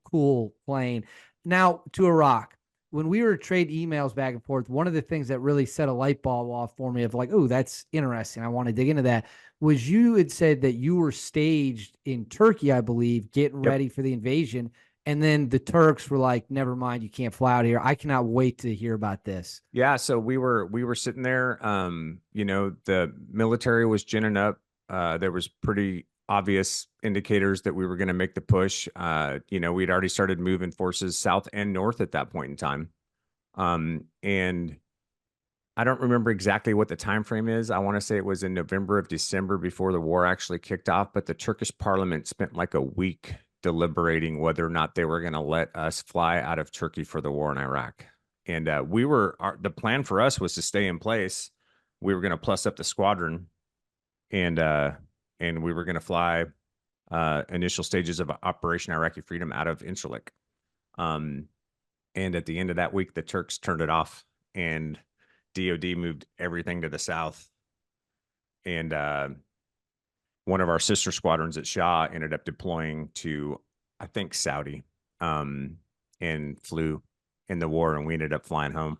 cool plane. Now to Iraq. When we were trading emails back and forth, one of the things that really set a light bulb off for me of like, oh, that's interesting. I want to dig into that. Was you had said that you were staged in Turkey, I believe, getting Yep. ready for the invasion. And then the Turks were like, never mind, you can't fly out here. I cannot wait to hear about this. Yeah, so we were sitting there. The military was ginning up. There was pretty obvious indicators that we were going to make the push. We'd already started moving forces south and north at that point in time. And I don't remember exactly what the time frame is. I want to say it was in November of December before the war actually kicked off, but the Turkish parliament spent like a week deliberating whether or not they were going to let us fly out of Turkey for the war in Iraq. And the plan for us was to stay in place. We were going to plus up the squadron, and we were going to fly initial stages of Operation Iraqi Freedom out of Incirlik. Um, and at the end of that week, the Turks turned it off, and DoD moved everything to the south. And one of our sister squadrons at Shah ended up deploying to, I think, Saudi, and flew in the war, and we ended up flying home.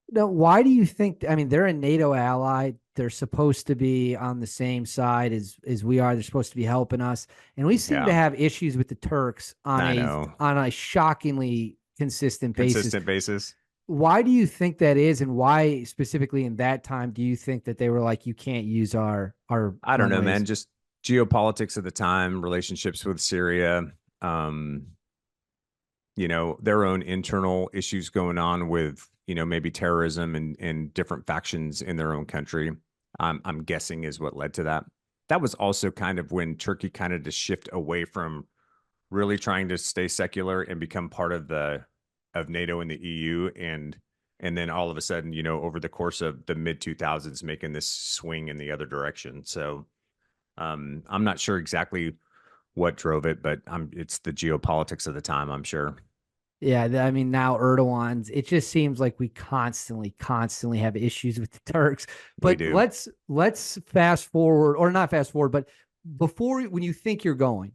Now, why do you think? I mean, they're a NATO ally. They're supposed to be on the same side as we are. They're supposed to be helping us, and we seem to Yeah, have issues with the Turks I know. on a shockingly consistent basis. Consistent basis. Why do you think that is, and why specifically in that time do you think that they were like, you can't use our I don't know, man. runways? Just geopolitics of the time, relationships with Syria, um, their own internal issues going on with, maybe terrorism and different factions in their own country. I'm guessing is what led to that. That was also kind of when Turkey kind of to shift away from really trying to stay secular and become part of NATO and the EU, and then all of a sudden, over the course of the mid 2000s, making this swing in the other direction. So I'm not sure exactly what drove it, but it's the geopolitics of the time, I'm sure. Yeah, I mean now Erdogan's. It just seems like we constantly have issues with the Turks. We But do. let's fast forward, or not fast forward, but before when you think you're going,